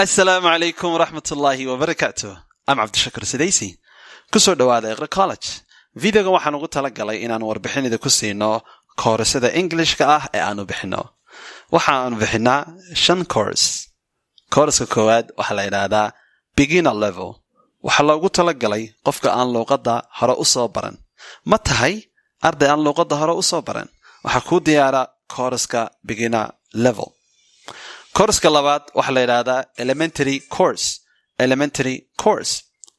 السلام عليكم ورحمة الله وبركاته. I'm عبد الشكر سديسي. كسر دوادا إقرأ كولج. فيديو waxaan ugu talagalay inaan warbixinida ku siino koorsada Englishka ah ee aanu bixino. Waxaan bixinaa 5 course. Course koowaad waxa la yiraahdaa beginner level. Waxa loogu talagalay qofka aan luqadda hore u soo baran. Ma tahay arday aan luqadda hore u soo baran. Waxa ku diyaara course-ka beginner level. Course-ka labaad waxa la yiraahdaa elementary course. Elementary course.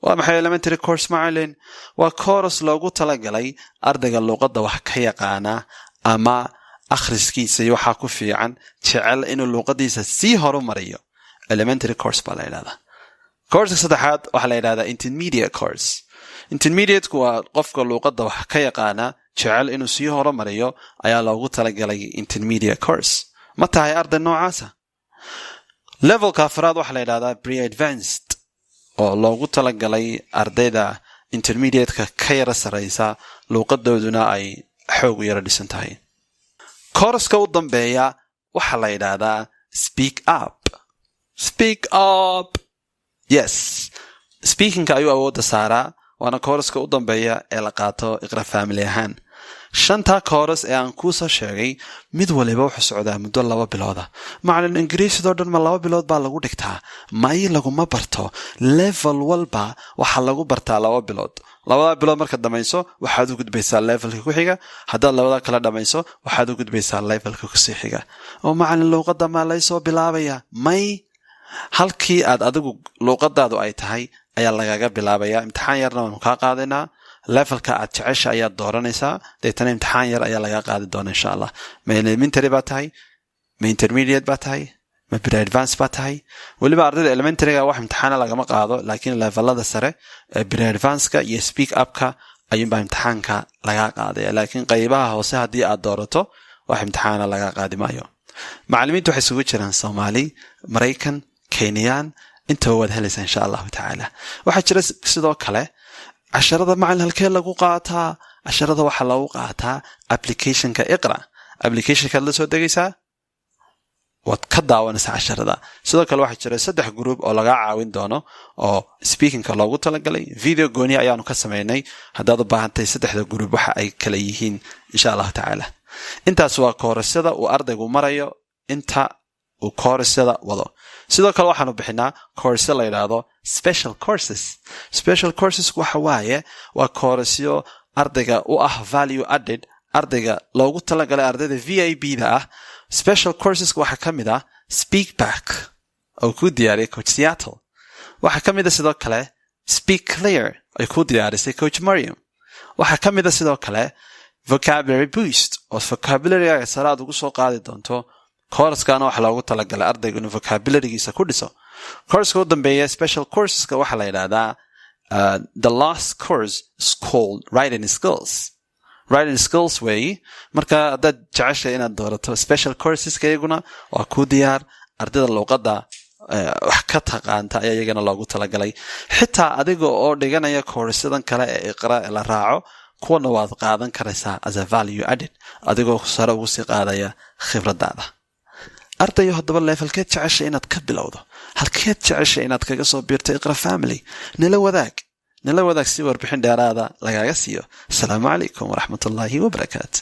Waa maxay elementary course macallin? Waa course loogu talagalay ardayga luqadda wax ka yaqaana ama akhriskiisa iyo waxa ku fiican jecel inuu luqadiisa sii horumariyo. Elementary course baa la yiraahdaa. Course saddexaad waxa la yiraahdaa intermediate course. Intermediate waa qofka luqadda wax ka yaqaana jecel inuu sii horumariyo ayaa loogu talagalay intermediate course. Ma tahay arday noocaasa? Levelka afraad waxa la yiraahdaa pre-advanced oo loogu talagalay ardayda intermediate-ka ka yara sareysa luqadooduna ay xoog u yara dhisan tahay. Course-ka u dambeeya waxa la yiraahdaa speak up. Speak up. Yes. Speaking-ka ayuu awoodda saaraa waana course-ka u dambeeya ee la qaato Iqra Family ahaan. 5 course ee aan ku soo sheegay mid waliba wuxuu socdaa muddo 2 bilood ah. Macallin Ingiriisiga oo dhan ma 2 bilood baa lagu dhigtaa. May laguma barto. Level walba waxa lagu bartaa 2 bilood. 2 bilood marka dhamayso waxaad u gudbaysaa levelka ku xiga. Haddaad 2 kala dhamayso waxaad u gudbaysaa levelka ku sii xiga. Oo macallin luqadda ma la soo bilaabaya? May halkii aad adigu luqadaadu ay tahay ayaa lagaga bilaabayaa. Imtixaan yarna waan ka qaadanaa. levelka aad jecesha ayaad dooranaysaa deetana imtixaan yar ayaa laga qaadi doonaa insha Allah. Ma elementary baa tahay? Ma intermediate baa tahay? Ma pre-advanced baa tahay? waliba ardayda elementary-ga wax imtixaan lagama qaado laakiin levelada sare ee pre-advanced-ka iyo speak up-ka ayuunbaa imtixaanka laga qaadaya laakiin qaybaha hoose haddii aad doorato wax imtixaan laga qaadi maayo. macallimiintu waxay isugu jiraan Soomaali, Mareykan, Kenyan intoo wada helaysa insha Allah ta'ala. waxa jira sidoo kale casharada macallin halkee lagu qaataa? casharada waxa lagu qaataa application-ka Iqra. application-ka la soo degaysaa waad ka daawanaysaa casharada. sidoo kale waxa jira 3 group oo laga caawin doono oo speaking-ka loogu talagalay. video gooni ayaanu ka sameynay haddaad u baahantay 3 group waxa ay kala yihiin insha Allah ta'ala. intaas waa koorsada uu ardaygu marayo inta uu koorsada wado. sidoo kale waxaanu bixinaa course la yiraahdo special courses. special courses waxa waaye waa koorsyo ardayga u ah value added ardayga loogu talagalay ardayda VIP-da ah. special courses waxa kamid ah speak back oo ku diyaariyay coach Seattle. waxa kamid ah sidoo kale speak clear oo ku diyaarisay coach Mariam. waxa kamid ah sidoo kale vocabulary boost oo vocabulary-ga saraad ugu soo qaadi doonto. course-kana waxa loogu talagalay ardayga inuu vocabulary-giisa ku dhiso. course-ka u dambeeya special courses-ka waxa la yiraahdaa the last course is called writing skills. writing skills way marka dad jeceshay inaad doorato special courses-ka iyaguna waa ku diyaar ardayda luqadda wax ka taqaanta ayaa iyagana loogu talagalay. xitaa adiga oo dhiganaya course-yadan kale ee Iqra la raaco kuwana waad qaadan karaysaa as a value added adigoo sare ugu sii qaadaya khibradaada. ardayo haddaba levelkeed jeceshay inaad ka bilowdo? halkeed jeceshay inaad kaga soo biirto Iqra Family? nala wadaag si warbixin dheeraada lagaaga siiyo. Assalaamu calaykum waraxmatullaahi wabarakaatu.